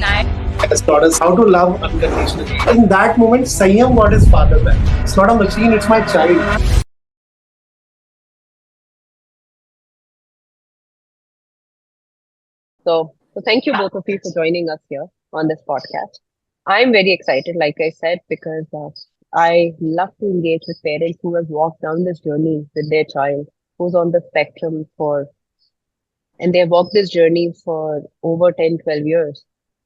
has taught us how to love unconditionally. In that moment, Sanyam got his father back. It's not a machine, it's my child. So thank you both of you for joining us here on this podcast. I'm very excited, like I said, because I love to engage with parents who have walked down this journey with their child, who's on the spectrum and they've walked this journey for over 10, 12 years.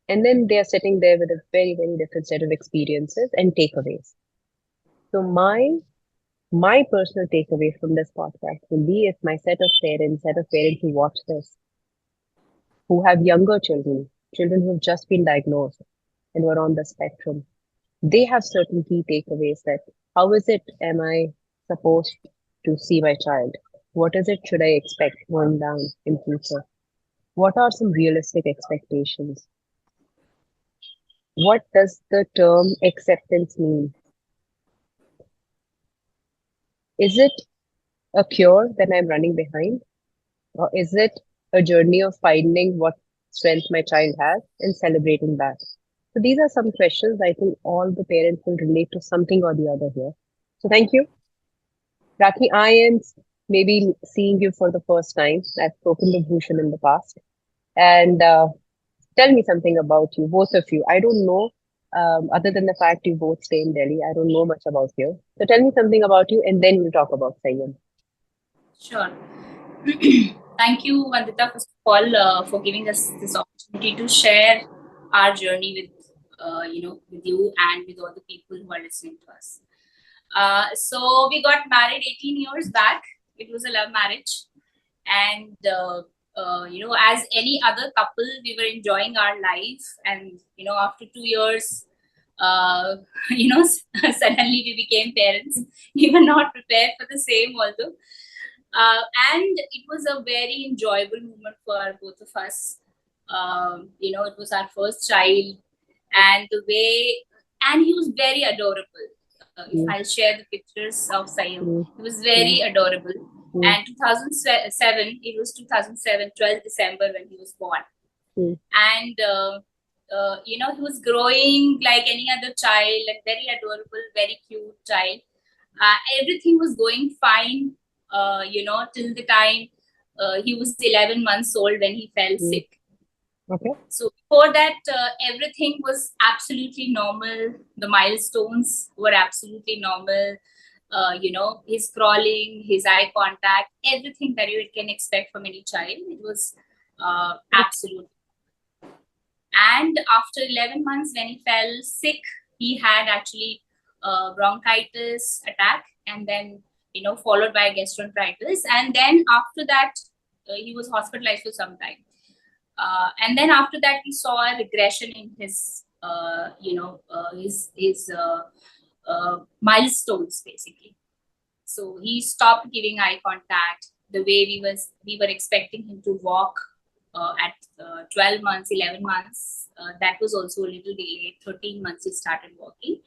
And then they are sitting there with a very, very different set of experiences and takeaways. So my personal takeaway from this podcast will be if my set of parents who watch this, who have younger children, children who have just been diagnosed and who are on the spectrum, they have certain key takeaways that how is it am I supposed to see my child? What is it should I expect going down in future? What are some realistic expectations? What does the term acceptance mean? Is it a cure that I'm running behind? Or is it a journey of finding what strength my child has and celebrating that? So these are some questions I think all the parents will relate to something or the other here. So thank you. Rakhi, I am maybe seeing you for the first time. I've spoken to Bhushan in the past. And tell me something about you, both of you. I don't know, other than the fact you both stay in Delhi, I don't know much about you. So tell me something about you and then we'll talk about Sayam. Sure. Thank you, Vandita, first of all, for giving us this opportunity to share our journey with you and with all the people who are listening to us. So we got married 18 years back. It was a love marriage, and as any other couple, we were enjoying our life. And after 2 years, suddenly we became parents. We were not prepared for the same, although. And it was a very enjoyable moment for both of us. It was our first child, and he was very adorable. If I'll share the pictures of Sayam, he was very adorable. And 2007, it was 2007, 12th December when he was born. And he was growing like any other child, like very adorable, very cute child. Everything was going fine. Till the time he was 11 months old when he fell sick. Okay. So before that, everything was absolutely normal. The milestones were absolutely normal. His crawling, his eye contact, everything that you can expect from any child. It was absolute. And after 11 months, when he fell sick, he had actually bronchitis attack, and then followed by gastroenteritis. And then after that, he was hospitalized for some time. And then after that, we saw a regression in his milestones, basically. So he stopped giving eye contact the way we were expecting him to walk at 12 months, 11 months. That was also a little delayed. 13 months he started walking.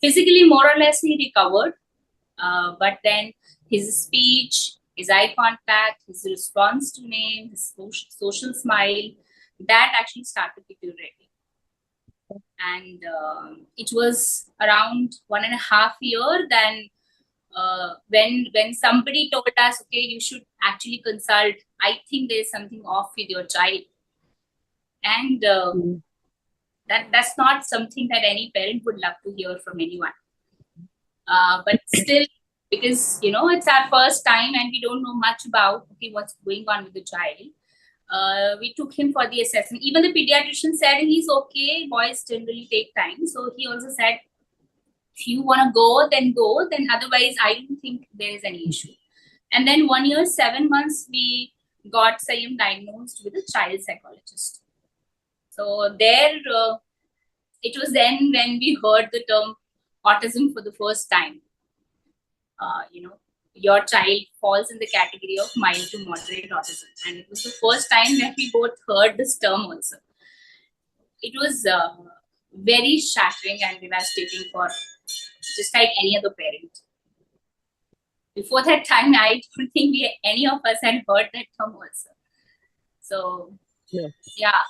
Physically, more or less, he recovered. But then his speech, his eye contact, his response to name, his social smile, that actually started deteriorating. And it was around 1.5 years then when somebody told us, okay, you should actually consult. I think there's something off with your child. And that's not something that any parent would love to hear from anyone. But still, because it's our first time and we don't know much about what's going on with the child, we took him for the assessment. Even the pediatrician said he's okay. Boys generally take time, so he also said, if you want to go, then go. Then otherwise, I don't think there is any issue. And then 1 year, 7 months, we got Sayam diagnosed with a child psychologist. So there, it was then when we heard the term autism for the first time. Your child falls in the category of mild to moderate autism. And it was the first time that we both heard this term also. It was very shattering and devastating for just like any other parent. Before that time, I don't think any of us had heard that term also. So, yeah.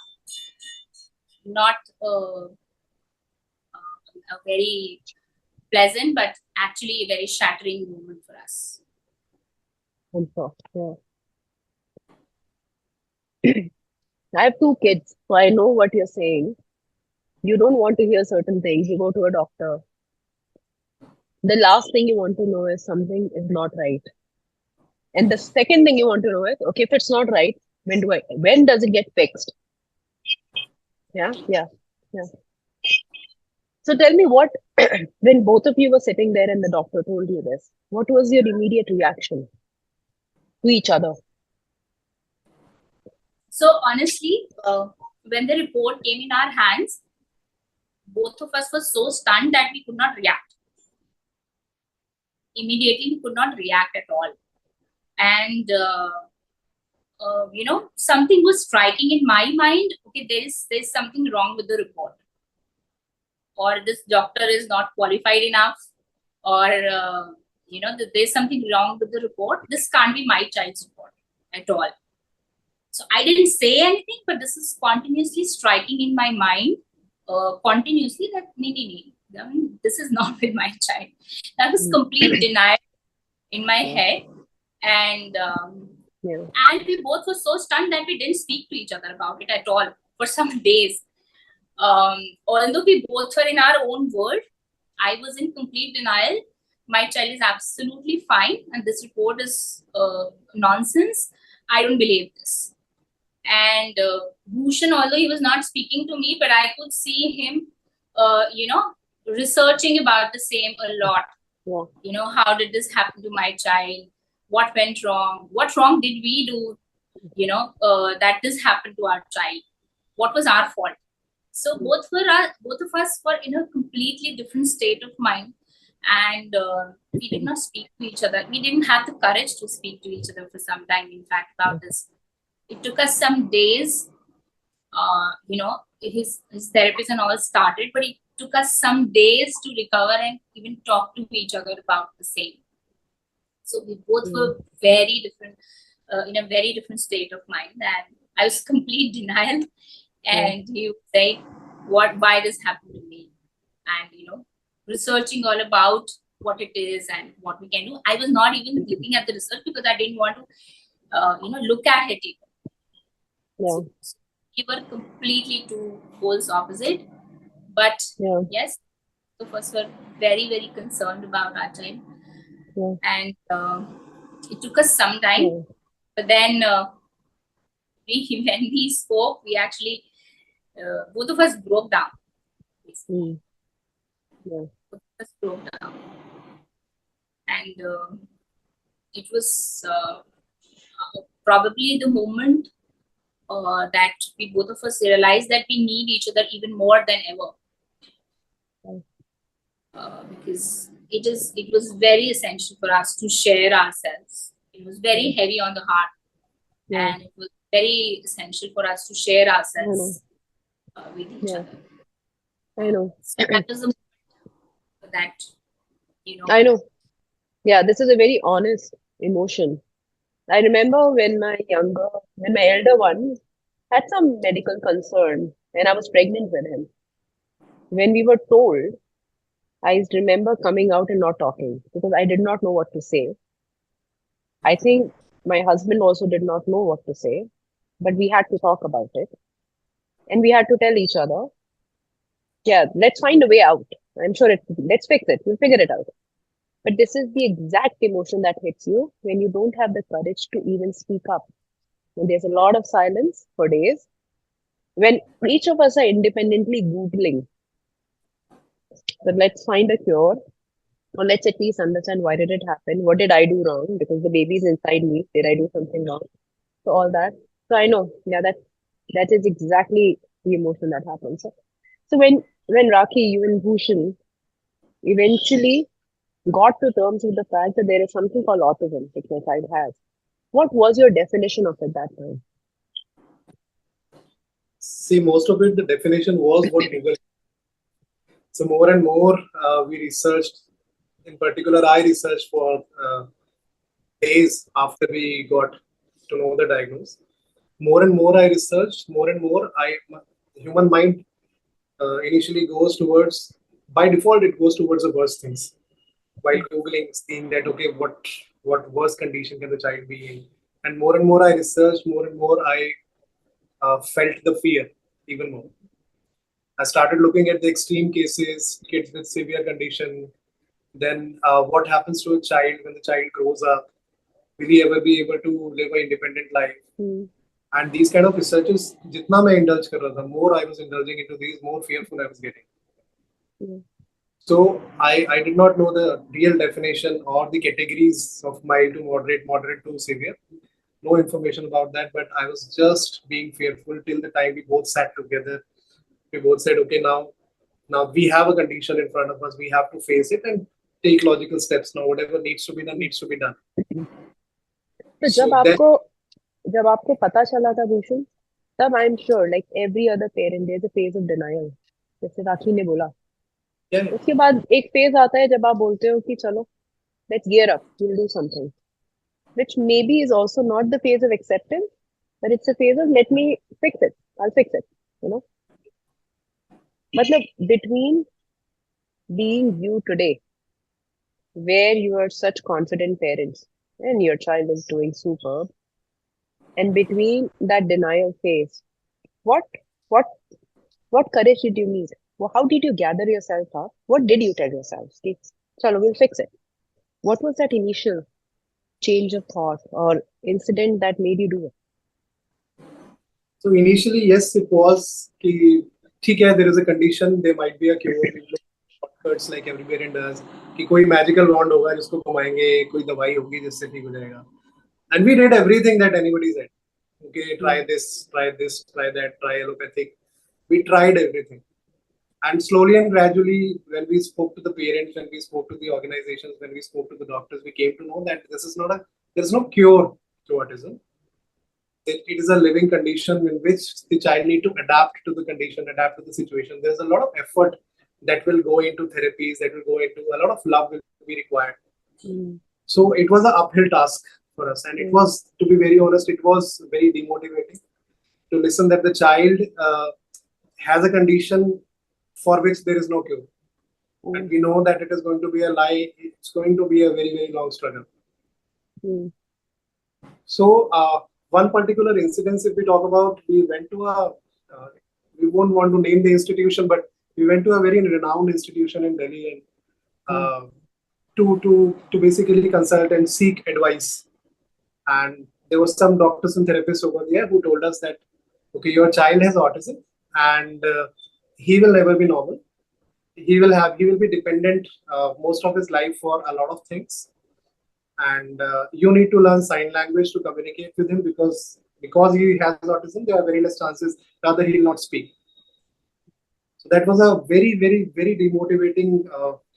not a very pleasant, but actually a very shattering moment for us. I'm sure. Yeah. I have two kids, so I know what you're saying. You don't want to hear certain things. You go to a doctor. The last thing you want to know is something is not right. And the second thing you want to know is, okay, if it's not right, when does it get fixed? Yeah, yeah, yeah. So tell me what, when both of you were sitting there and the doctor told you this, what was your immediate reaction to each other? So honestly, when the report came in our hands, both of us were so stunned that we could not react. Immediately, we could not react at all. And something was striking in my mind. Okay, there's something wrong with the report, or this doctor is not qualified enough, or there's something wrong with the report. This can't be my child's report at all. So I didn't say anything, but this is continuously striking in my mind, continuously, that I mean, this is not with my child. That was complete denial in my head, and and we both were so stunned that we didn't speak to each other about it at all for some days. Although we both were in our own world, I was in complete denial. My child is absolutely fine, and this report is nonsense. I don't believe this. And Bhushan, although he was not speaking to me, but I could see him, researching about the same a lot. Yeah. How did this happen to my child? What went wrong? What wrong did we do? That this happened to our child. What was our fault? So both of us were in a completely different state of mind, and we did not speak to each other. We didn't have the courage to speak to each other for some time. In fact, about this, it took us some days. His therapist and all started, but it took us some days to recover and even talk to each other about the same. So we both were very different, in a very different state of mind, and I was complete denial. And he would say, why this happened to me? And researching all about what it is and what we can do. I was not even looking at the research because I didn't want to, look at it even. Yeah. So we were completely two poles opposite. But yes, both of us were very, very concerned about our child. And it took us some time. But then when we spoke, we actually, both of us broke down. Both of us broke down. And it was probably the moment that we both of us realized that we need each other even more than ever. Because it was very essential for us to share ourselves. It was very heavy on the heart, and it was very essential for us to share ourselves with each other. I know. So that was the moment that I know. Yeah, this is a very honest emotion. I remember when my elder one had some medical concern and I was pregnant with him. When we were told, I remember coming out and not talking because I did not know what to say. I think my husband also did not know what to say, but we had to talk about it. And we had to tell each other, yeah, let's find a way out. I'm sure let's fix it. We'll figure it out. But this is the exact emotion that hits you when you don't have the courage to even speak up. When there's a lot of silence for days, when each of us are independently Googling, but let's find a cure, or let's at least understand why did it happen? What did I do wrong? Because the baby's inside me. Did I do something wrong? So all that. So I know, yeah, that is exactly the emotion that happens. So when Rakhi, you and Bhushan eventually got to terms with the fact that there is something called autism, which my child has, what was your definition of it that time? See, most of it, the definition was what Google. So more and more we researched. In particular, I researched for days after we got to know the diagnosis. More and more I researched. More and more, human mind initially goes towards, by default, it goes towards the worst things. While Googling, seeing that, okay, what worst condition can the child be in? And more I researched, more and more I felt the fear even more. I started looking at the extreme cases, kids with severe condition. Then what happens to a child when the child grows up? Will he ever be able to live an independent life? Hmm. And these kind of researches, jitna मैं indulge कर रहा था, more I was indulging into these, more fearful I was getting. Hmm. So I did not know the real definition or the categories of mild to moderate, moderate to severe. No information about that, but I was just being fearful till the time we both sat together. We both said, okay, now we have a condition in front of us. We have to face it and take logical steps. Now, whatever needs to be done needs to be done. तो So then, जब आपको पता चला था भूषण, तब I am sure like every other parent there is a phase of denial, जैसे राखी ने बोला। yeah, उसके बाद एक फेज आता है जब आप बोलते हो कि चलो let's gear up, will do something, which maybe is also not the phase of acceptance, but it's a phase of let me fix it, I'll fix it, you know. मतलब between being you today, where you are such confident parents and your child is doing superb, and between that denial phase, what what what courage did you need? Well, how did you gather yourself up? What did you tell yourself? Ki, chalo, we'll fix it. What was that initial change of thought or incident that made you do it? so initially, yes, it was कि ठीक है, there is a condition, there might be a cure. We look at shortcuts like every parent does कि कोई magical wand होगा जिसको घुमाएंगे, कोई दवाई होगी जिससे ठीक हो जाएगा. And we did everything that anybody said. Okay, try this, try that, try allopathic. We tried everything. And slowly and gradually, when we spoke to the parents, when we spoke to the organizations, when we spoke to the doctors, we came to know that this is not a, there's no cure to autism. It is a living condition in which the child need to adapt to the condition, adapt to the situation. There's a lot of effort that will go into therapies, that will go into a lot of love will be required. Mm. So it was an uphill task for us, and it was, to be very honest, it was very demotivating to listen that the child has a condition for which there is no cure. And we know that it is going to be a lie. It's going to be a very, very long struggle. Mm. So, one particular incident, if we talk about, we went to we won't want to name the institution, but we went to a very renowned institution in Delhi and to basically consult and seek advice. And there were some doctors and therapists over there who told us that, okay, your child has autism and he will never be normal. He will be dependent most of his life for a lot of things, and you need to learn sign language to communicate with him because he has autism. There are very less chances rather he will not speak. So that was a very, very, very demotivating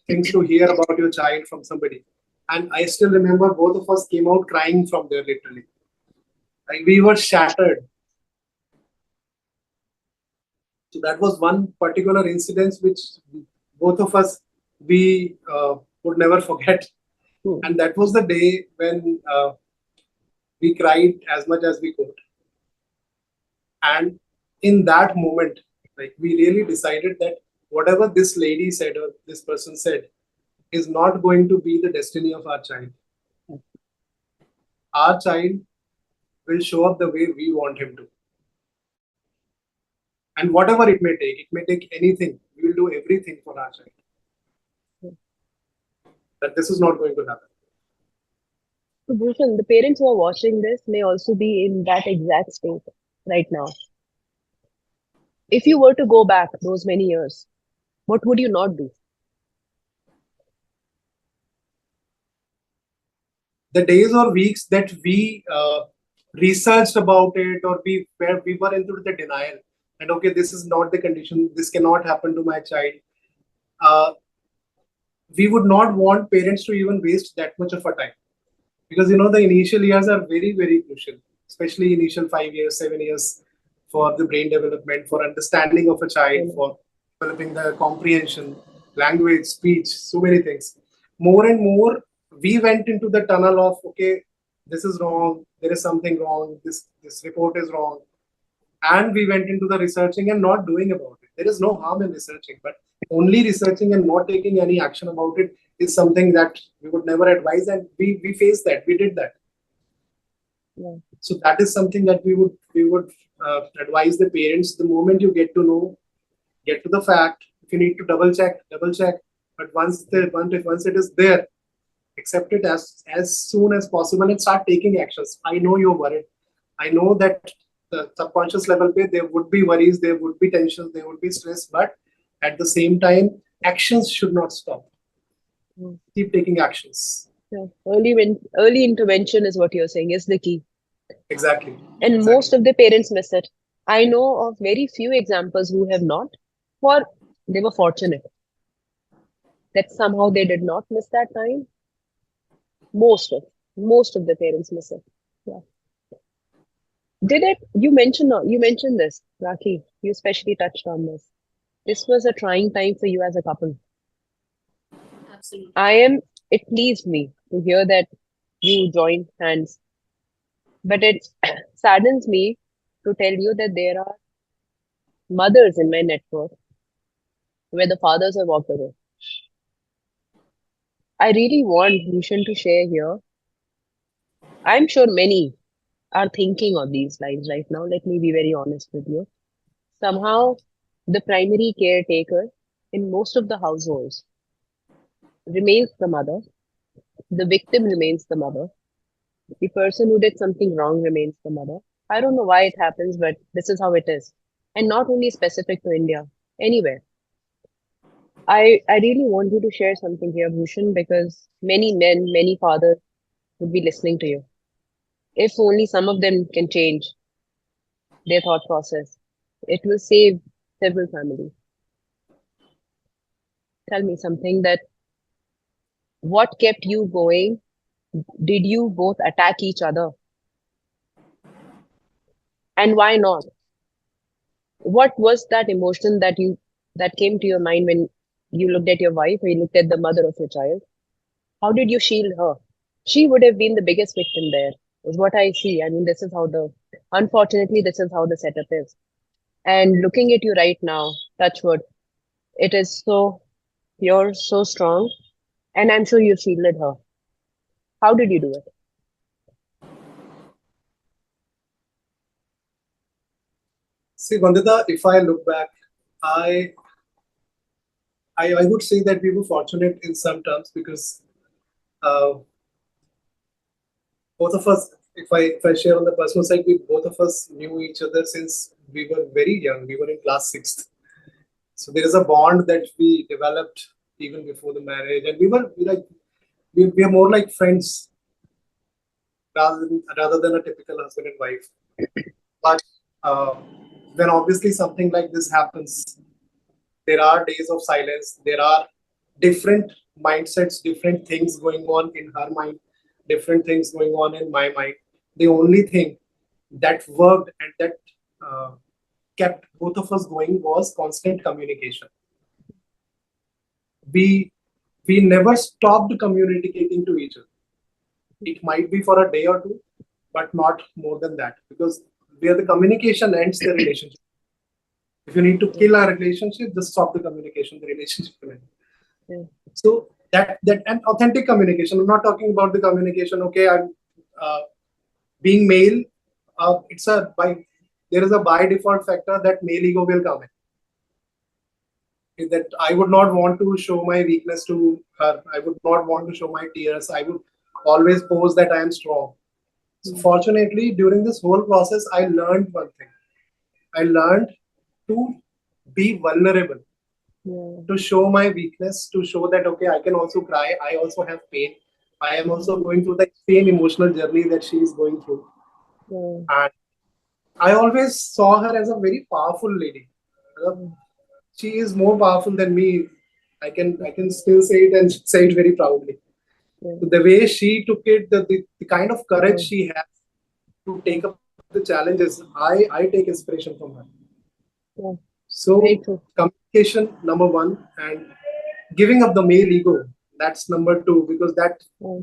things to hear about your child from somebody. And I still remember both of us came out crying from there literally. Like we were shattered. So that was one particular incident which both of us we would never forget. And that was the day when we cried as much as we could. And in that moment, like we really decided that whatever this lady said or this person said is not going to be the destiny of our child. Our child will show up the way we want him to. And whatever it may take anything. We will do everything for our child. That this is not going to happen. So, Bhushan, the parents who are watching this may also be in that exact state right now. If you were to go back those many years, what would you not do? The days or weeks that we researched about it, or we were into the denial, and okay, this is not the condition, this cannot happen to my child. We would not want parents to even waste that much of our time, because the initial years are very, very crucial, especially initial 5 years, 7 years for the brain development, for understanding of a child, for developing the comprehension, language, speech, so many things. More and more, we went into the tunnel of, okay, this is wrong, there is something wrong, this report is wrong. And we went into the researching and not doing about it. There is no harm in researching, but only researching and not taking any action about it is something that we would never advise, and we faced that. We did that. Yeah. So that is something that we would advise the parents. The moment you get to know, get to the fact. If you need to double check, double check. But once it is there, accept it as soon as possible and start taking actions. I know you're worried. I know that the subconscious level pe, there would be worries, there would be tensions, there would be stress, but at the same time, actions should not stop. Mm. Keep taking actions. Yeah. Early intervention is what you're saying is the key. Exactly. And Exactly. most of the parents miss it. I know of very few examples who have not, or they were fortunate that somehow they did not miss that time. Most of the parents miss it. Yeah. Did it? You mentioned this, Rakhi. You especially touched on this. This was a trying time for you as a couple. Absolutely. It pleased me to hear that you joined hands, but it saddens me to tell you that there are mothers in my network where the fathers have walked away. I really want Bhushan to share here. I'm sure many are thinking of these lines right now. Let me be very honest with you. Somehow, the primary caretaker in most of the households remains the mother. The victim remains the mother. The person who did something wrong remains the mother. I don't know why it happens, but this is how it is. And not only specific to India, anywhere. I really want you to share something here, Bhushan, because many men, many fathers would be listening to you. If only some of them can change their thought process, it will save several families. Tell me something that what kept you going? Did you both attack each other? And why not? What was that emotion that came to your mind when you looked at your wife or you looked at the mother of your child? How did you shield her? She would have been the biggest victim there, is what I see. I mean, unfortunately, this is how the setup is. And looking at you right now, touch wood, it is you're so strong, and I'm sure you shielded her. How did you do it? See, Vandita, if I look back, I, I would say that we were fortunate in some terms because uh, both of us, if I share on the personal side, we both of us knew each other since we were very young. We were in class sixth, so there is a bond that we developed even before the marriage, and we are more like friends rather than a typical husband and wife. But uh, when obviously something like this happens, there are days of silence. There are different mindsets, different things going on in her mind, different things going on in my mind. The only thing that worked and that uh, kept both of us going was constant communication. We we never stopped communicating to each other. It might be for a day or two, but not more than that, because where the communication ends, the relationship. If you need to Yeah, kill a relationship, just stop the communication. The relationship will end. yeah, So that and authentic communication. I'm not talking about the communication. Okay, I'm uh, being male. It's a by There is a by default factor that male ego will come in. Is that I would not want to show my weakness to her. I would not want to show my tears. I would always pose that I am strong. So mm, fortunately, during this whole process, I learned one thing. I learned to be vulnerable, yeah, to show my weakness, to show that okay, I can also cry. I also have pain. I am also mm, going through the same emotional journey that she is going through. yeah, And I always saw her as a very powerful lady. Uh, mm, She is more powerful than me. I can still say it and say it very proudly. yeah, So the way she took it, the kind of courage yeah, she has to take up the challenges, I take inspiration from her. yeah. So Very true. communication number one, and giving up the male ego, that's number two, because Yeah,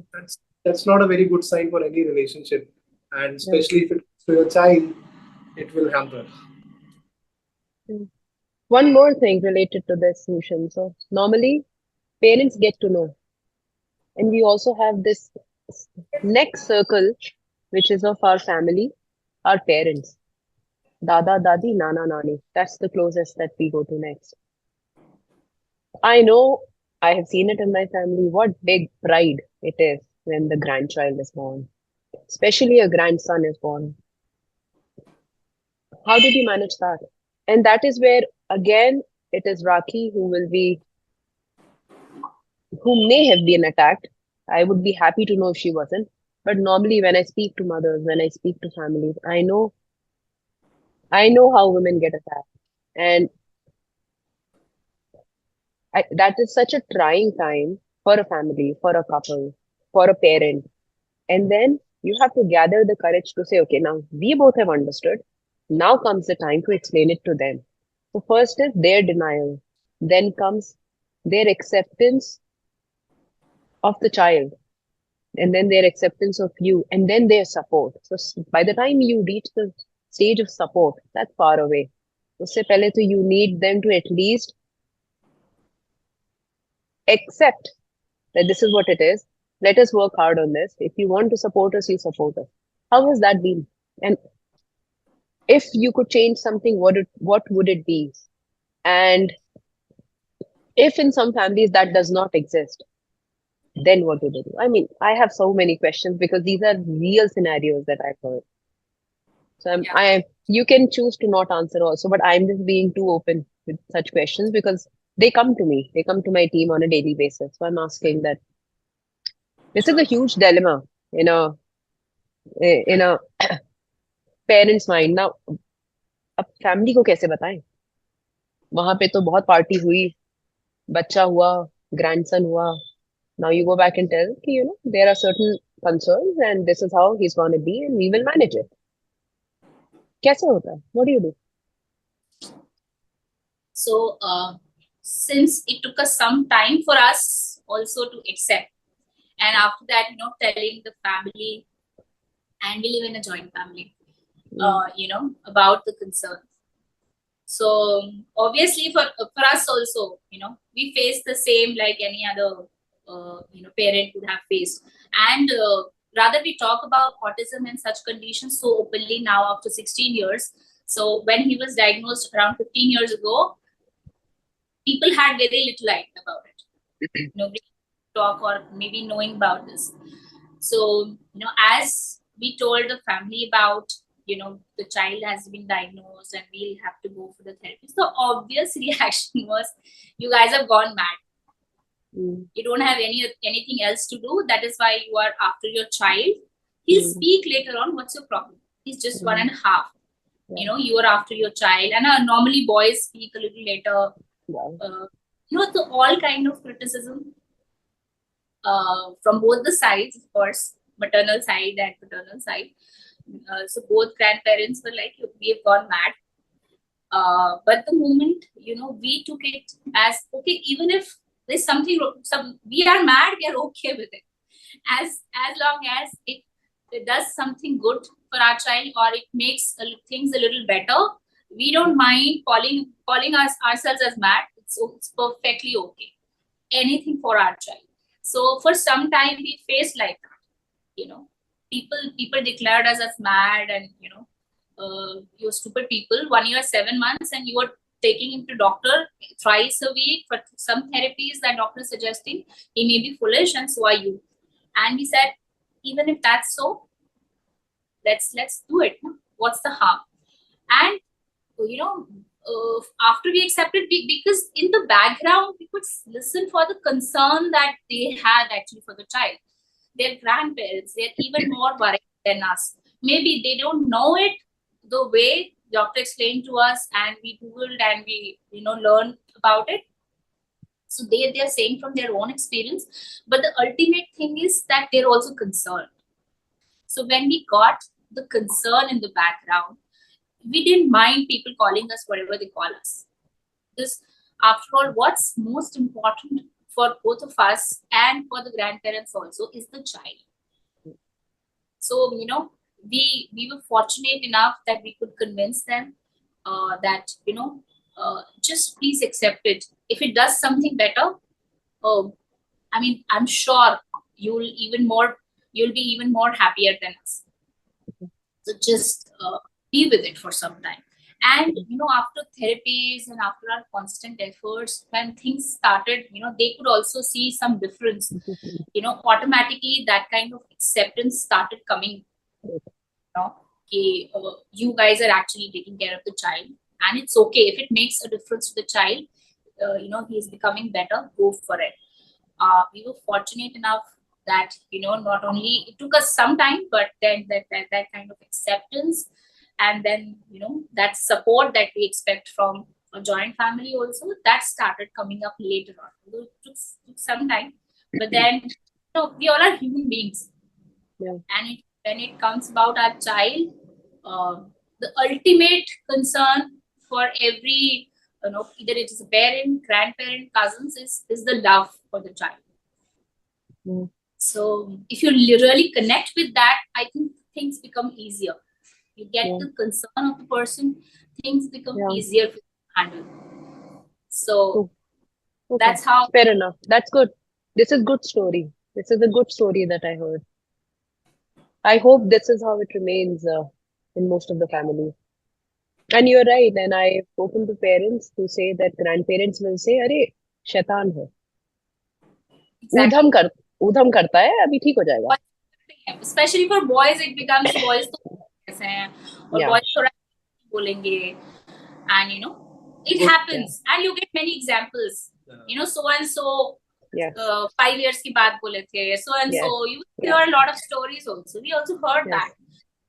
that's not a very good sign for any relationship, and yeah, especially if it's to your child, it will hamper. yeah. One more thing related to this, Bhushan. So normally parents get to know, and we also have this next circle, which is of our family, our parents, dada, dadi, nana, nani. That's the closest that we go to next. I know I have seen it in my family. What big pride it is when the grandchild is born, especially a grandson is born. How did you manage that? And that is where, again, it is Rakhi who may have been attacked. I would be happy to know if she wasn't. But normally, when I speak to mothers, when I speak to families, I know how women get attacked, and that is such a trying time for a family, for a couple, for a parent. And then you have to gather the courage to say, okay, now we both have understood. Now comes the time to explain it to them. So first is their denial, then comes their acceptance of the child, and then their acceptance of you, and then their support. So by the time you reach the stage of support, that's far away. उससे पहले तो you need them to at least accept that this is what it is. Let us work hard on this. If you want to support us, you support us. How has that been? And if you could change something, what would it be? And if in some families that does not exist, then what do they do? I mean, I have so many questions because these are real scenarios that I've heard. So Yeah. you can choose to not answer also, but I'm just being too open with such questions because they come to me, they come to my team on a daily basis. So I'm asking that this is a huge dilemma in a parent's mind. Now, अब family को कैसे बताएं? वहां पे तो बहुत party हुई, बच्चा हुआ, ग्रैंडसन हुआ. Now you go back and tell कि, there are certain concerns and this is how he's going to be and we will manage it. कैसे होता है? What do you do? So since it took us some time for us also to accept, and after that, telling the family, and we live in a joint family, about the concerns. So obviously for us also, we face the same like any other parent would have faced. And rather we talk about autism and such conditions so openly now after 16 years. So when he was diagnosed around 15 years ago, people had very little idea about it. Nobody talk or maybe knowing about this. So, as we told the family about, the child has been diagnosed and we'll have to go for the therapy. So obvious reaction was, you guys have gone mad. You don't have anything else to do. That is why you are after your child. He'll speak later on. What's your problem? He's just 1.5. You are after your child. And normally boys speak a little later. So all kind of criticism from both the sides, of course, maternal side and paternal side. So both grandparents were like, we have gone mad. But the moment, we took it as, okay, even if there's something, we are mad, we are okay with it. As long as it does something good for our child or it makes things a little better, we don't mind calling ourselves as mad. It's perfectly okay. Anything for our child. So for some time we faced like that, people declared us as mad and you're stupid people. 1 year 7 months and you were taking him to doctor thrice a week for some therapies that doctor is suggesting. He may be foolish and so are you. And we said, even if that's so, let's do it. What's the harm? And after we accepted, because in the background we could listen for the concern that they had actually for the child. Their grandparents, they're even more worried than us. Maybe they don't know it the way doctor explained to us and we googled and we learned about it. So they're saying from their own experience, but the ultimate thing is that they're also concerned. So when we got the concern in the background, we didn't mind people calling us whatever they call us. Because after all, what's most important for both of us and for the grandparents also is the child. So, we were fortunate enough that we could convince them that, just please accept it. If it does something better, I mean, I'm sure you'll be even more happier than us. So just be with it for some time. And after therapies and after our constant efforts, when things started, they could also see some difference. Automatically that kind of acceptance started coming. Okay, you guys are actually taking care of the child, and it's okay if it makes a difference to the child. He's becoming better. Go for it. We were fortunate enough that not only it took us some time, but then that kind of acceptance, and then that support that we expect from a joint family also, that started coming up later on. Although it took some time, but then we all are human beings. Yeah. And when it comes about our child, the ultimate concern for every either it is a parent, grandparent, cousins, is the love for the child. So if you really connect with that, I think things become easier. You get the concern of the person, things become easier to handle. So that's how. Fair enough. That's good. This is good story. This is a good story that I heard. I hope this is how it remains in most of the families. And you're right. And I've spoken to parents who say that grandparents will say, "अरे शैतान है, ऊधम करता है, अभी ठीक हो जाएगा." Especially for boys, it becomes boys तो ऐसे हैं और boys थोड़ा बोलेंगे, and it happens, and you get many examples. So and so 5 years की बात बोले थे, so and so. You hear a lot of stories also. We also heard that,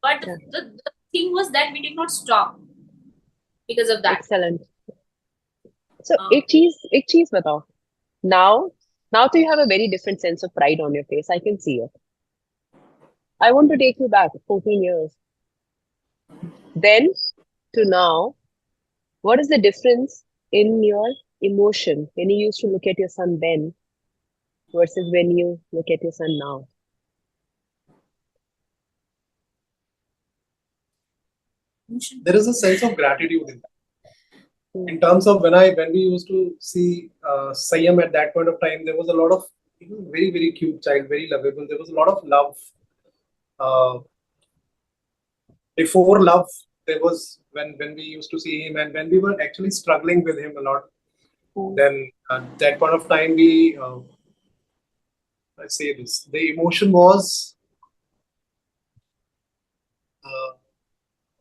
but the thing was that we did not stop because of that. Excellent. So एक चीज बताओ. Now you have a very different sense of pride on your face. I can see it. I want to take you back 14 years. Then to now, what is the difference in your emotion when you used to look at your son then versus when you look at your son now? There is a sense of gratitude in that. In terms of when we used to see Sayam at that point of time, there was a lot of very, very cute child, very lovable. There was a lot of love. Before love, there was when we used to see him, and when we were actually struggling with him a lot. Then at that point of time, we I say this: the emotion was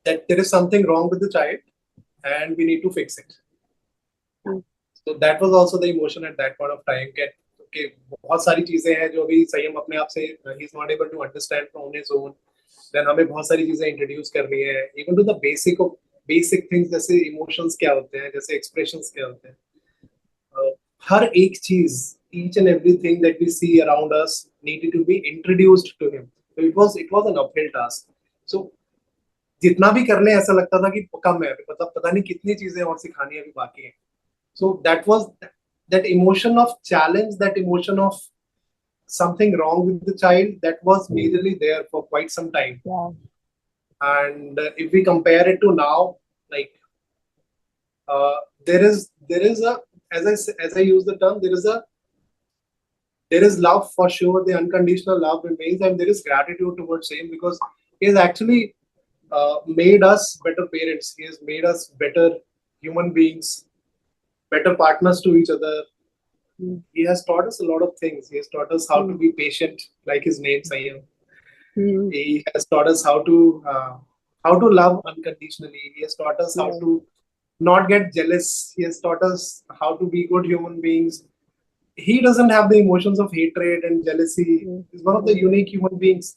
that there is something wrong with the child, and we need to fix it. So that was also the emotion at that point of time. Okay, बहुत सारी चीजें हैं जो अभी संयम अपने आप से he is not able to understand from his own. Then हमें बहुत सारी चीजें introduce करनी है. Even to the basic things जैसे emotions क्या होते हैं, जैसे expressions क्या होते हैं. हर एक चीज, each and everything that we see around us needed to be introduced to him. So it was an uphill task. So जितना भी करने ऐसा लगता था कि कम है, मतलब पता नहीं कितनी चीजें और सिखानी अभी बाकी है. So that was that emotion of challenge, that emotion of something wrong with the child, that was majorly there for quite some time. And if we compare it to now, like there is a, as I use the term, there is love for sure. The unconditional love remains, and there is gratitude towards him because he has actually made us better parents. He has made us better human beings, better partners to each other. He has taught us a lot of things. He has taught us how to be patient, like his name, Sayam. He has taught us how to love unconditionally. He has taught us how to not get jealous. He has taught us how to be good human beings. He doesn't have the emotions of hatred and jealousy. He's one of the unique human beings,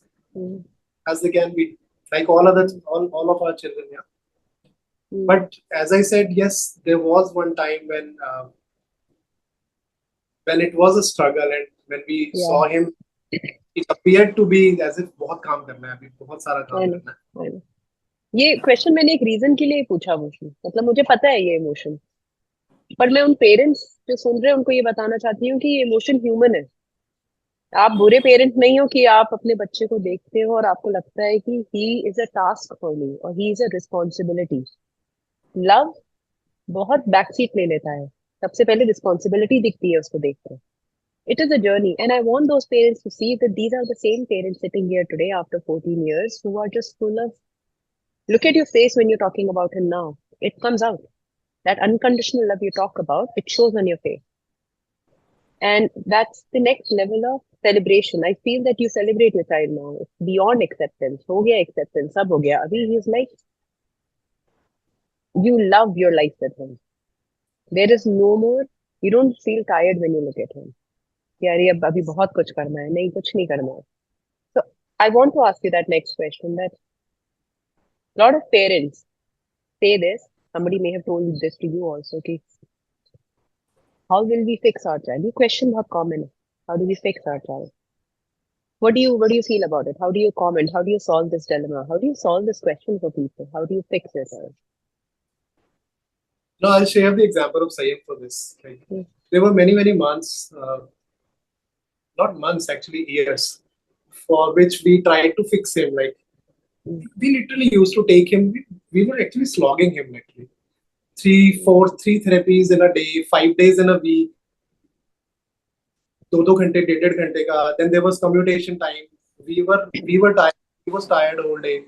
as they can be, like all of our children. But as I said, yes, there was one time when it was a struggle, and when we saw him, it appeared to be as if बहुत काम करना है, अभी बहुत सारा काम करना है. ये क्वेश्चन मैंने एक रीजन के लिए पूछा मुझे, मतलब मुझे पता है ये इमोशन, पर मैं उन पेरेंट्स जो सुन रहे हैं उनको ये बताना चाहती हूँ कि ये इमोशन ह्यूमन है. आप बुरे पेरेंट नहीं हो कि आप अपने बच्चे को देखते हो और आपको लगता है कि he is a task for me और he is a responsibility. Love बहुत बैक सीट ले लेता है, सबसे पहले रिस्पॉन्सिबिलिटी दिखती है उसको देख कर. It is a journey, and I want those parents to see that these are the same parents sitting here today after 14 years who are just full of. Look at your face when you're talking about him now. It comes out. That unconditional love you talk about, it shows on your face. And that's the next level of celebration. I feel that you celebrate your child now. It's beyond acceptance. हो गया acceptance, सब हो गया. Abhi he's like, you love your life with him. There is no more, you don't feel tired when you look at him. कि अरे अब अभी बहुत कुछ करना है, नहीं कुछ नहीं करना है. So I want to ask you that next question, that a lot of parents say this, somebody may have told this to you also, कि how will we fix our child? ये question बहुत common है. How do we fix our child? What do you feel about it? How do you comment? How do you solve this dilemma? How do you solve this question for people? How do you fix this? No, I'll share the example of Sayed for this. Like, Hmm. there were many months, not months, actually years, for which we tried to fix him. Like, we literally used to take him. We were actually slogging him, literally. 3 therapies in a day, 5 days in a week, 2 घंटे, 1.5 घंटे का. Then there was commutation time. We were tired. He was tired all day,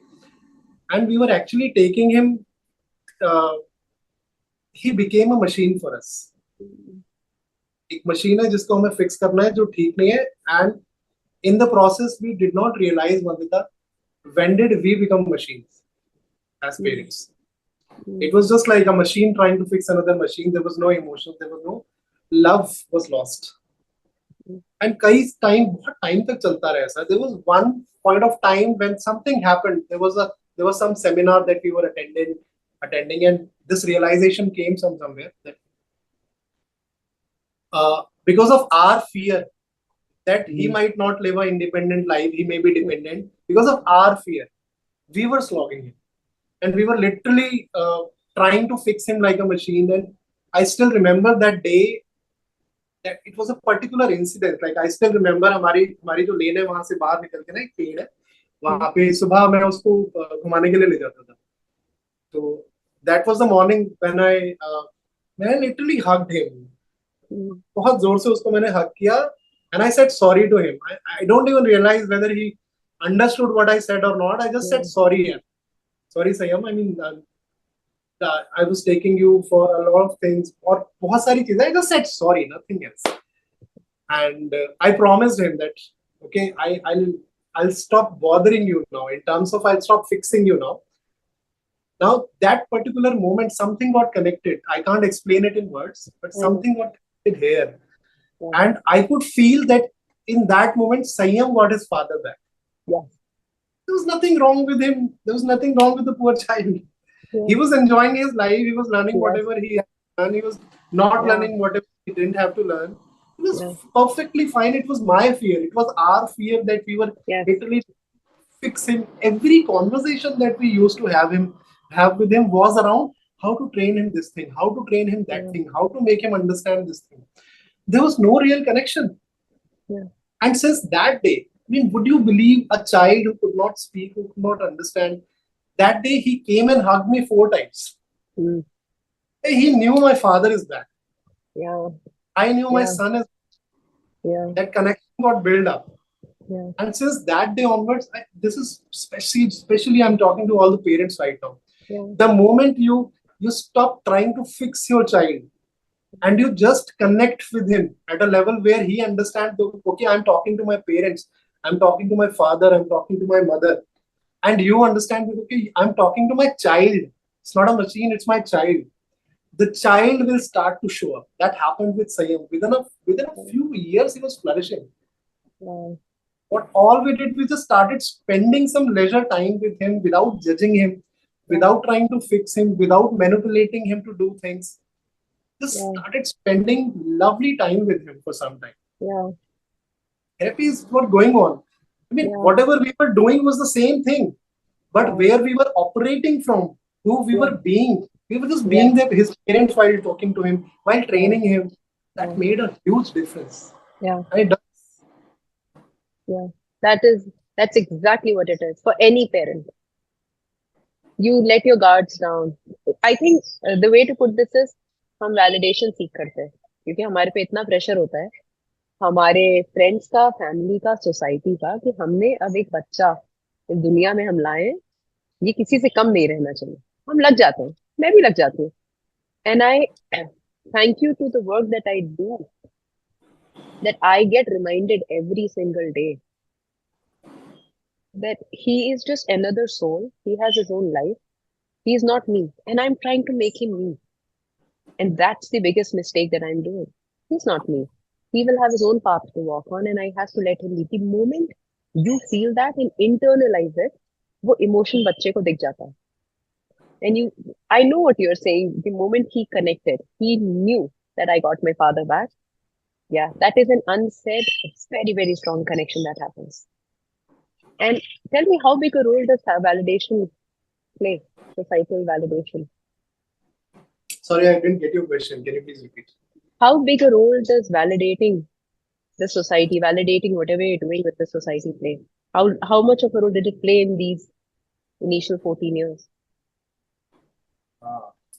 and we were actually taking him. Uh, he became a machine for us. एक machine है जिसको हमें fix करना है जो ठीक नहीं है. And in the process we did not realize, Vandita, when did we become machines as parents. It was just like a machine trying to fix another machine. There was no emotion, there was no love, was lost. And कई time, बहुत time तक चलता रहा ऐसा. There was one point of time when something happened. There was some seminar that we were attending, and this realization came somewhere that because of our fear that he might not live an independent life, he may be dependent. Because of our fear, we were slogging him, and we were literally trying to fix him like a machine. And I still remember that day, that it was a particular incident. Like, I still remember हमारी जो लेन है वहां से बाहर निकल के ना एक पेड़ है, वहां पे सुबह मैं उसको घुमाने के लिए ले जाता था. तो that was the morning when मैं literally hugged him. बहुत जोर से उसको मैंने hug किया. And I said sorry to him. I don't even realize whether he understood what I said or not. I just said sorry. Sorry, Sayam. I mean, I was taking you for a lot of things. और बहुत सारी चीजें. I just said sorry, nothing else. And I promised him that, okay, I'll stop bothering you now. In terms of, I'll stop fixing you now. Now, that particular moment, something got connected. I can't explain it in words, but something got connected here. And I could feel that in that moment, Sayam got his father back. Yes. There was nothing wrong with him. There was nothing wrong with the poor child. He was enjoying his life. He was learning whatever he had to learn. He was not learning whatever he didn't have to learn. It was perfectly fine. It was my fear. It was our fear that we were literally fix him. Every conversation that we used to have with him was around how to train him this thing, how to train him that thing, how to make him understand this thing. There was no real connection. And since that day, I mean, would you believe a child who could not speak, who could not understand, that day he came and hugged me 4 times. He knew my father is back. I knew my son is back. That connection got built up. And since that day onwards, this is especially I'm talking to all the parents right now. The moment you stop trying to fix your child, and you just connect with him at a level where he understands, okay, I'm talking to my parents, I'm talking to my father, I'm talking to my mother, and you understand that, okay, I'm talking to my child. It's not a machine, it's my child. The child will start to show up. That happened with Sayam. Within a few years, he was flourishing. What all we did, we just started spending some leisure time with him without judging him, without trying to fix him, without manipulating him to do things. Just started spending lovely time with him for some time. Therapies were going on. I mean, whatever we were doing was the same thing, but where we were operating from, who we were being, we were just being there, his parents, while talking to him, while training him. That made a huge difference. And it does. That's exactly what it is for any parent. You let your guards down. I think the way to put this is हम validation सीख करते हैं क्योंकि हमारे पे इतना pressure होता है हमारे फ्रेंड्स का, फैमिली का, सोसाइटी का कि हमने अब एक बच्चा इस दुनिया में हम लाए हैं, ये किसी से कम नहीं रहना चाहिए। हम लग जाते हैं, मैं भी लग जाती हूँ। And I thank you to the work that I do, that I get reminded every single day that he is just another soul. He has his own life. He's not me. And I'm trying to make him me. And that's the biggest mistake that I'm doing. He's not me. He will have his own path to walk on, and I have to let him be. The moment you feel that and internalize it, वो emotion बच्चे को दिख जाता है. And I know what you're saying. The moment he connected, he knew that I got my father back. Yeah, that is an unsaid, very, very strong connection that happens. And tell me, how big a role does validation play, societal validation? Sorry, I didn't get your question. Can you please repeat? How big a role does validating the society, validating whatever you're doing with the society play? How much of a role did it play in these initial 14 years?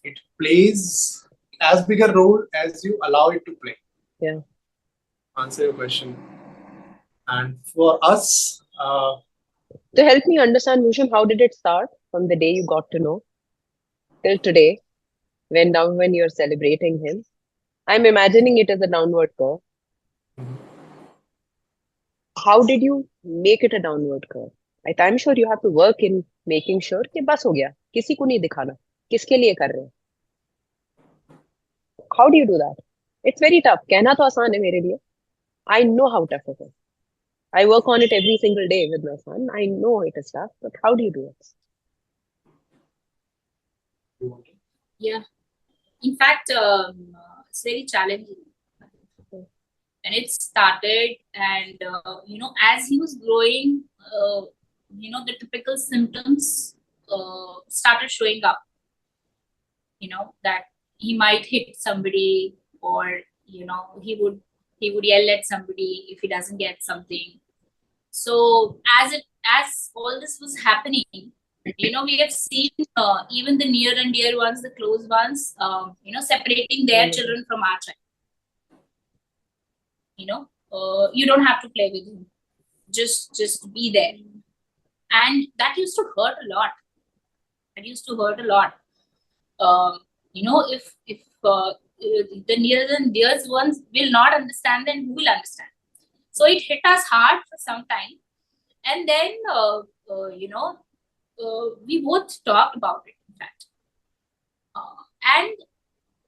It plays as big a role as you allow it to play. Yeah. Answer your question. And for us, to help me understand, Bhushan, how did it start from the day you got to know till today, when you're celebrating him? I'm imagining it as a downward curve. How did you make it a downward curve? I'm sure you have to work in making sure कि बस हो गया, किसी को नहीं दिखाना, किसके लिए कर रहे हैं? How do you do that? It's very tough. कहना तो आसान है मेरे लिए. I know how tough it is. I work on it every single day with my son. I know it is tough, but how do you do it? Yeah. In fact, it's very challenging. And it started, and as he was growing, the typical symptoms started showing up. That he might hit somebody, or he would yell at somebody if he doesn't get something. So as all this was happening, we have seen even the near and dear ones, the close ones, separating their children from our child. You don't have to play with him, just be there. And that used to hurt a lot. If the near and dear ones will not understand, then who will understand? So it hit us hard for some time, and then we both talked about it, in fact, and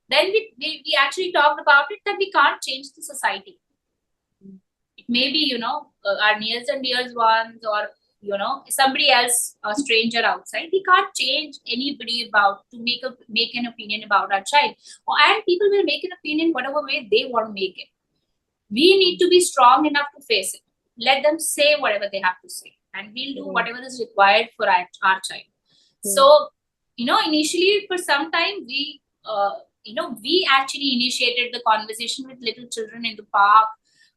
then we actually talked about it that we can't change the society. It may be our nears and dears ones, or somebody else, a stranger outside. We can't change anybody to make an opinion about our child, and people will make an opinion whatever way they want to make it. We need to be strong enough to face it. Let them say whatever they have to say, and we'll do whatever is required for our child. So initially for some time we actually initiated the conversation with little children in the park.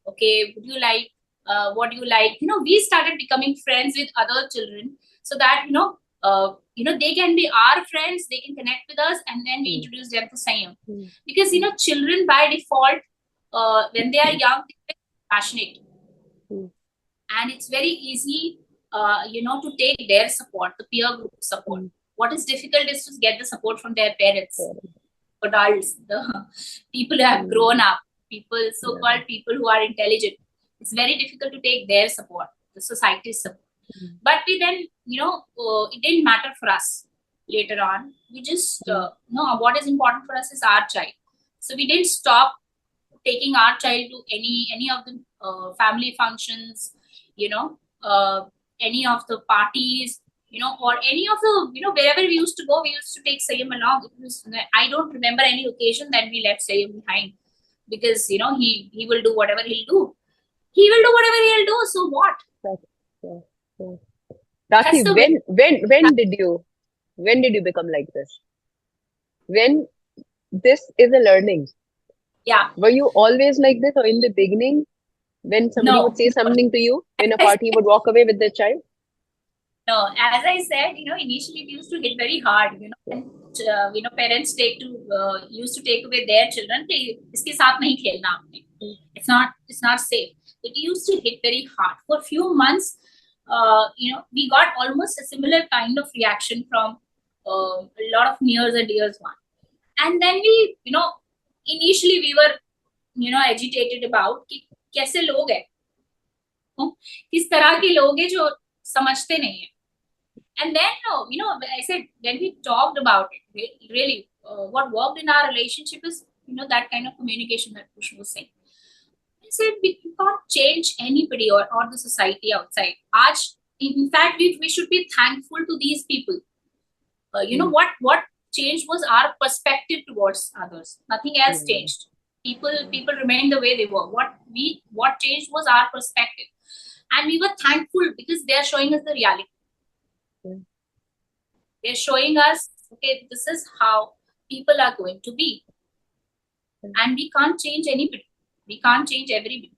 Okay, would you like what do you like? We started becoming friends with other children, so that they can be our friends, they can connect with us, and then we introduce them to Sanyam. Because children by default, when they are young, they're passionate, and it's very easy to take their support, the peer group support. What is difficult is to get the support from their parents, adults, the people who have grown up, so-called people who are intelligent. It's very difficult to take their support, the society's support. But we then, it didn't matter for us later on. We just know what is important for us is our child. So we didn't stop taking our child to any of the family functions, any of the parties, or any of the, wherever we used to go, we used to take Sayam along. I don't remember any occasion that we left Sayam behind, because, he will do whatever he'll do. He will do whatever he'll do. So what? Rakhi, when did you become like this? When this is a learning? Yeah. Were you always like this, or in the beginning, when somebody would say something to you in a party, you would walk away with the child? as I said, initially it used to hit very hard, and parents used to take away their children. Iske saath nahi khelna aapne. It's not safe. It used to hit very hard for a few months. We got almost a similar kind of reaction from a lot of nears and dears one. And then initially we were, agitated about कि कैसे लोग हैं, किस तरह के लोग हैं जो समझते नहीं है. And then, I said, when we talked about it, really, what worked in our relationship is, that kind of communication that Bhushan was saying. I said, we can't change anybody or the society outside. In fact, we should be thankful to these people. What changed was our perspective towards others. Nothing else changed. People remained the way they were. What changed was our perspective. And we were thankful because they are showing us the reality. They're showing us, okay, this is how people are going to be. And we can't change anybody. We can't change everybody.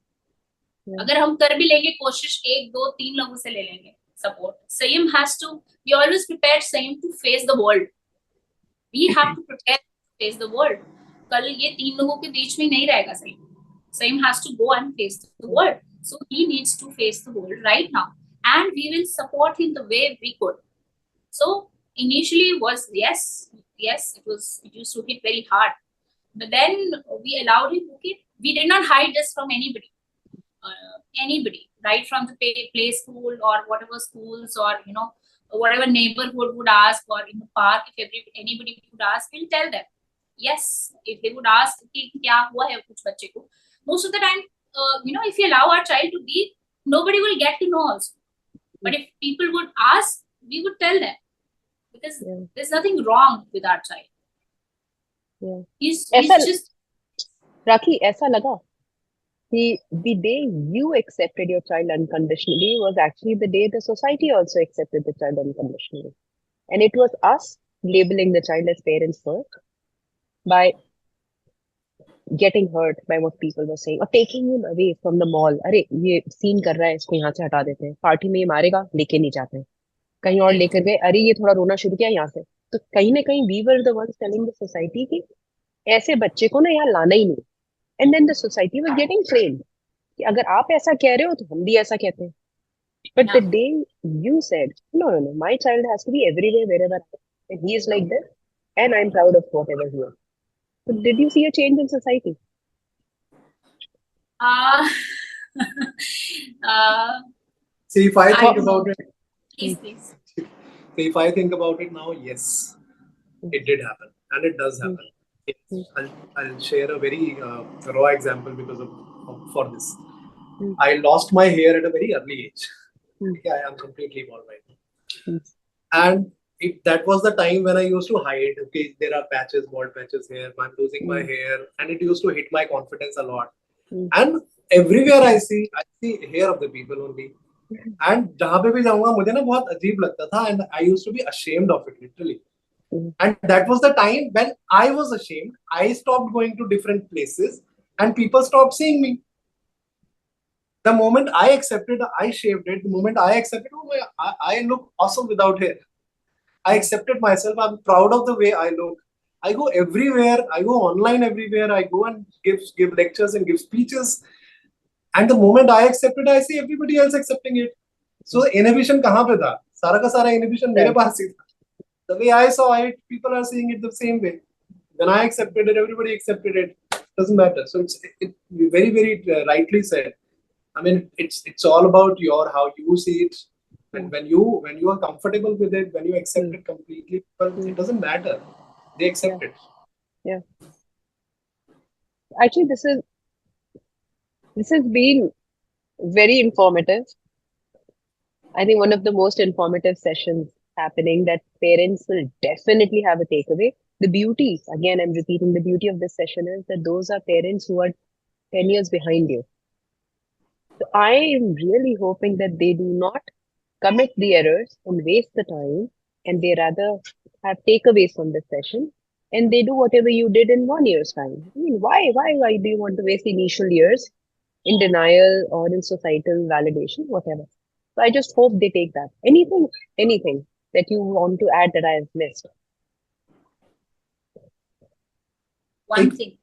अगर हम कर भी लेंगे कोशिश 1 2 3 लोगों से ले लेंगे support. Sayam has to be always prepared, Sayam, to face the world. We have to prepare to face the world. कल ये 3 लोगों के बीच में नहीं रहेगा Sayam. Sayam has to go and face the world. So he needs to face the world right now. And we will support him the way we could. So initially was yes, it used to hit very hard. But then we allowed him, okay, we did not hide this from anybody. Right from the play school or whatever schools or, whatever neighborhood would ask, or in the park, if anybody would ask, we'll tell them. Yes, if they would ask, kya hua hai kuch bacche ko, most of the time, if we allow our child to be, nobody will get to know also. But if people would ask, we would tell them. Because there's nothing wrong with our child. Yeah. He's just... Rakhi, aisa laga कि the day you accepted your child unconditionally was actually the day the society also accepted the child unconditionally. And it was us labeling the child as parents first by getting hurt by what people were saying or taking him away from the mall. अरे ये scene कर रहा है, इसको यहाँ से हटा देते हैं, पार्टी में ये मारेगा, लेके नहीं जाते हैं, कहीं और लेकर गए, अरे ये थोड़ा रोना शुरू किया यहाँ से. तो कहीं ना कहीं we were the ones telling the society कि ऐसे बच्चे को ना यहाँ लाना ही नहीं. And then the society was getting trained कि अगर आप ऐसा कह रहे हो तो हम भी ऐसा कहते हैं. But the day you said, no, my child has to be everywhere, wherever I am, and he is like this, and I'm proud of whatever he is. So did you see a change in society? See, if I think about it, Please. if I think about it now, yes, it did happen, and it does happen. I'll share a very raw example because for this. I lost my hair at a very early age. I am completely bald right now. And that was the time when I used to hide. Okay, there are patches, bald patches here. I'm losing my hair, and it used to hit my confidence a lot. And everywhere I see hair of the people only. And जहाँ पे भी जाऊँगा मुझे ना बहुत अजीब लगता था, and I used to be ashamed of it literally. And that was the time when I was ashamed. I stopped going to different places, and people stopped seeing me. The moment I accepted, I shaved it. The moment I accepted, I look awesome without hair. I accepted myself. I'm proud of the way I look. I go everywhere. I go online everywhere. I go and give lectures and give speeches. And the moment I accepted, I see everybody else accepting it. So inhibition kahan pe tha? Sara ka sara inhibition mere paas hi tha. The way I saw it, people are seeing it the same way. When I accepted it, everybody accepted it. Doesn't matter. So it's very, very rightly said. I mean, it's all about how you see it. And when you are comfortable with it, when you accept it completely, well, it doesn't matter. They accept it. Yeah. Actually, this has been very informative. I think one of the most informative sessions happening that parents will definitely have a takeaway. The beauty, again, I'm repeating, the beauty of this session is that those are parents who are 10 years behind you. So I am really hoping that they do not commit the errors and waste the time, and they rather have takeaways from this session, and they do whatever you did in 1 year's time. I mean, why do you want to waste the initial years in denial or in societal validation, whatever? So I just hope they take that. Anything that you want to add that I have missed? One एक thing.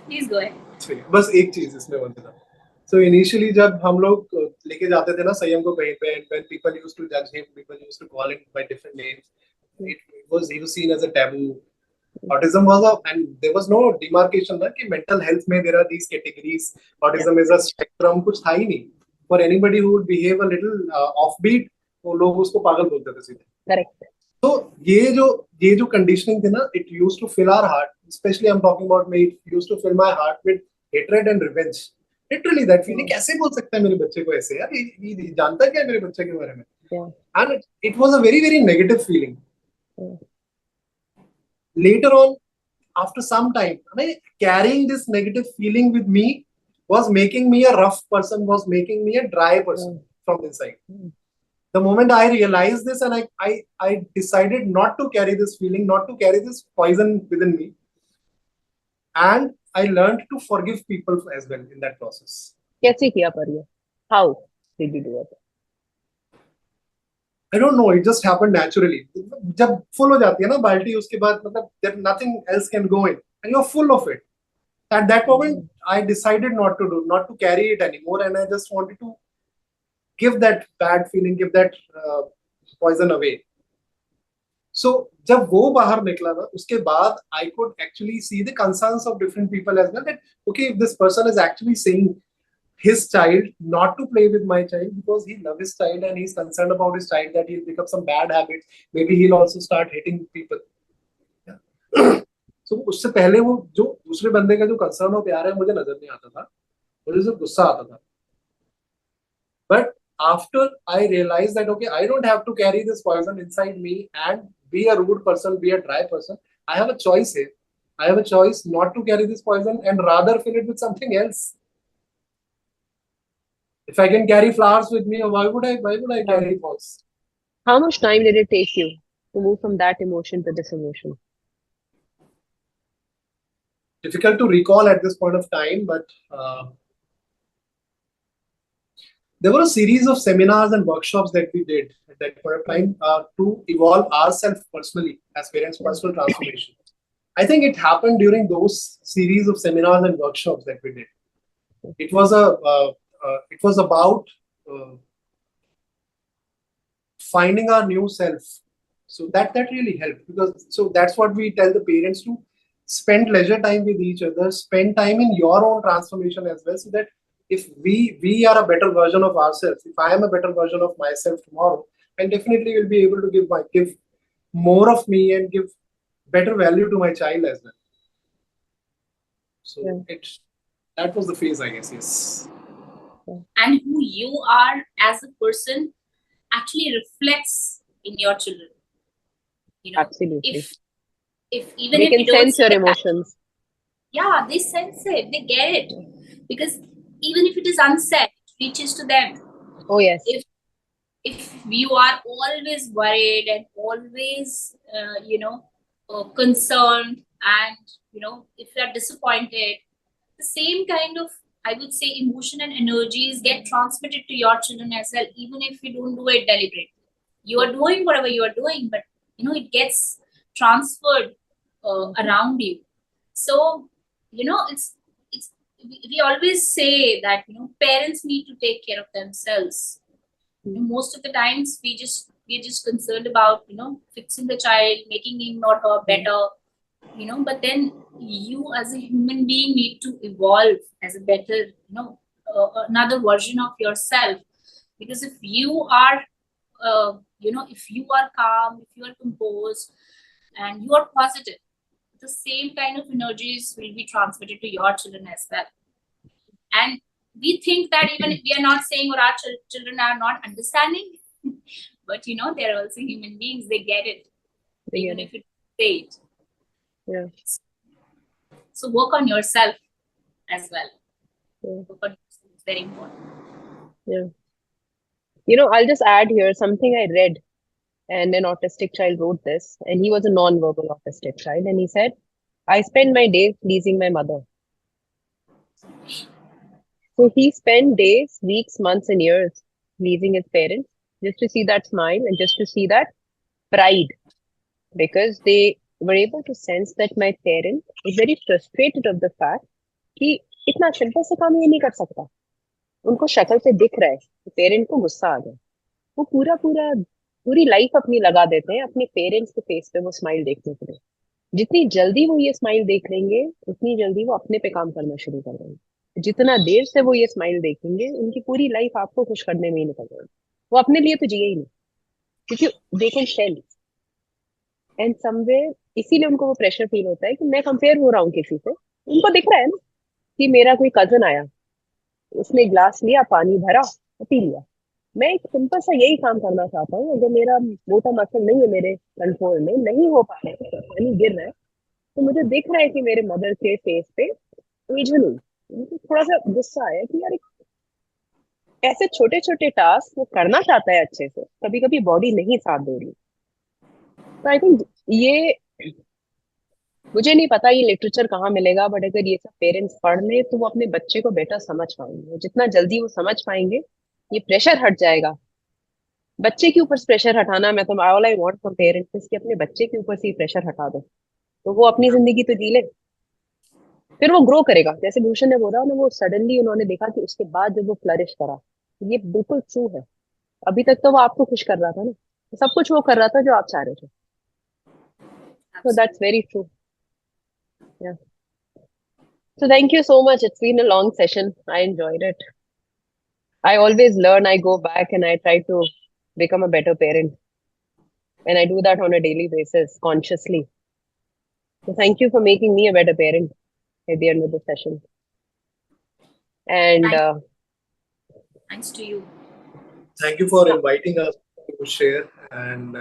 Please go ahead. बस एक चीज इसमें बोलते था. So initially जब हम लोग लेके जाते थे ना संयम को कहीं पे, and when people used to judge him, people used to call him by different names. He was seen as a taboo. Autism was and there was no demarcation ना कि mental health में there are these categories. Autism is a spectrum, कुछ था ही नहीं. For anybody who would behave a little offbeat, वो लोग उसको पागल बोलते थे सीधे. Correct. तो ये जो कंडीशनिंग थी ना, it used to fill our heart, especially I'm talking about me, it used to fill my heart with hatred and revenge. Literally that feeling, कैसे बोल सकता है मेरे बच्चे को ऐसे यार, ये जानता क्या है मेरे बच्चे के बारे में. Yeah. And it was a very very negative feeling. Yeah. Later on, after some time, I mean, carrying this negative feeling with me was making me a rough person, was making me a dry person from inside. The moment I realized this, and I decided not to carry this feeling, not to carry this poison within me, and I learned to forgive people as well in that process. कैसे किया पर ये? How did you do it? I don't know, it just happened naturally. जब full हो जाती है ना बाल्टी, उसके बाद मतलब there nothing else can go in, and you're full of it. At that moment, I decided not to carry it anymore, and I just wanted to give that bad feeling, give that poison away. So जब वो बाहर निकला ना, उसके बाद I could actually see the concerns of different people as well. That okay, if this person is actually saying his child not to play with my child because he loves his child and he's concerned about his child that he'll pick up some bad habits, maybe he'll also start hitting people. So उससे पहले वो जो दूसरे बंदे का जो concern और प्यार है मुझे नजर नहीं आता था, मुझे सिर्फ गुस्सा आता था. But after I realized that okay, I don't have to carry this poison inside me and be a rude person, be a dry person. I have a choice here. I have a choice not to carry this poison and rather fill it with something else. If I can carry flowers with me, why would I carry thorns? How much time did it take you to move from that emotion to this emotion? Difficult to recall at this point of time, but there were a series of seminars and workshops that we did at that point of time to evolve ourselves personally as parents, personal transformation. I think it happened during those series of seminars and workshops that we did. It was about finding our new self. So that really helped, because so that's what we tell the parents to spend leisure time with each other, spend time in your own transformation as well, so that if we are a better version of ourselves, if I am a better version of myself tomorrow, I definitely will be able to give more of me and give better value to my child as well. So that was the phase, I guess. Yes. And who you are as a person actually reflects in your children. You know, Absolutely. if even they if can you don't sense your emotions. Yeah, they sense it, they get it, because even if it is unsaid, it reaches to them. Oh yes. If you are always worried and always concerned, and if you are disappointed, the same kind of, I would say, emotion and energies get transmitted to your children as well, even if you don't do it deliberately. You are doing whatever you are doing, but it gets transferred around you. So it's we always say that parents need to take care of themselves. Most of the times we're just concerned about fixing the child, making him or her better, but then you as a human being need to evolve as a better another version of yourself. Because if you are if you are calm, if you are composed, and you are positive, the same kind of energies will be transmitted to your children as well. And we think that even if we are not saying or our children are not understanding, but they're also human beings, they get it, even if you say it. Yeah. So work on yourself as well. Work on yourself. It's very important. Yeah. I'll just add here something I read, and an autistic child wrote this, and he was a non-verbal autistic child, and he said, I spend my day pleasing my mother. So he spent days, weeks, months, and years pleasing his parents just to see that smile and just to see that pride, because they were able to sense that my parent is very frustrated of the fact कि इतना simple से काम ये नहीं कर सकता. उनको शक्ल पे दिख रहा है कि पेरेंट को गुस्सा आ गया. वो पूरी लाइफ अपनी लगा देते हैं अपने पेरेंट्स के फेस पे वो स्माइल देखने के लिए. जितनी जल्दी वो ये स्माइल देख लेंगे उतनी जल्दी वो अपने पे काम करना शुरू कर देंगे. जितना देर से वो ये स्माइल देखेंगे उनकी पूरी लाइफ आपको खुश करने में ही निकल जाएगी. वो अपने लिए तो जिए ही नहीं, क्योंकि they can tell. And somewhere इसीलिए उनको वो प्रेशर फील होता है कि मैं कंपेयर हो रहा हूँ किसी से. उनको दिख रहा है ना कि मेरा कोई कजन आया, उसने ग्लास लिया, पानी भरा और पी लिया. मैं एक सिंपल सा यही काम करना चाहता हूँ. अगर मेरा मोटा मसल नहीं है, मेरे कंट्रोल में नहीं हो पा रहा है, तो पानी गिर रहा है, तो मुझे दिख रहा है कि मेरे मदर के फेस पे ओरिजिनल मुझे थोड़ा सा गुस्सा आया कि यार ऐसे छोटे छोटे टास्क वो करना चाहता है अच्छे से, कभी कभी बॉडी नहीं साथ दे रही. तो आई थिंक ये, मुझे नहीं पता ये लिटरेचर कहाँ मिलेगा, बट अगर ये सब पेरेंट्स पढ़ ले तो वो अपने बच्चे को बेटर समझ पाएंगे. जितना जल्दी वो समझ पाएंगे ये प्रेशर हट जाएगा. बच्चे के ऊपर प्रेशर हटाना, मैं तो all I want from parents कि अपने बच्चे के ऊपर से प्रेशर हटा दो, तो वो अपनी जिंदगी तो जी ले, फिर वो ग्रो करेगा. जैसे भूषण ने बोला ना, वो सडनली उन्होंने देखा कि उसके बाद जब वो फ्लरिश करा, ये बिल्कुल ट्रू है. अभी तक तो वो आपको खुश कर रहा था ना, सब कुछ वो कर रहा था जो आप चाह रहे थे. So that's very true. Yeah. So thank you so much. It's been a long session. I enjoyed it. I always learn. I go back and I try to become a better parent. And I do that on a daily basis, consciously. So thank you for making me a better parent at the end of the session. And Thanks to you. Thank you for inviting us to share, and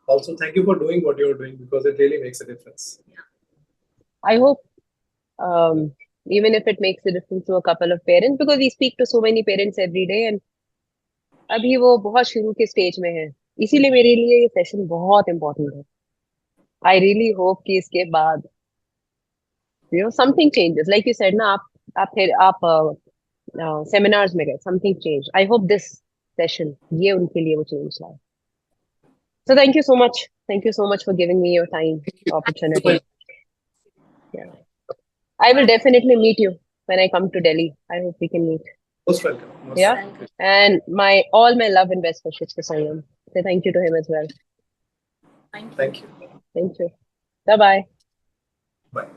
also thank you for doing what you're doing, because it really makes a difference. I hope even if it makes a difference to a couple of parents, because we speak to so many parents every day, and अभी वो बहुत शुरू के stage में है, इसीलिए मेरे लिए ये सेशन बहुत इम्पोर्टेंट है. आई रियली होप कि इसके बाद something changes, like you said ना, आप सेमिनार्स में गए, something change. I hope this session ये उनके लिए वो चेंज लाए. So thank you so much. Thank you so much for giving me your time, opportunity. Yeah. I will definitely meet you when I come to Delhi. I hope we can meet. Most welcome. Most Yeah. welcome. And all my love and best wishes to Sangam. Say thank you to him as well. Thank you. Thank you. Thank you. Bye-bye. Bye.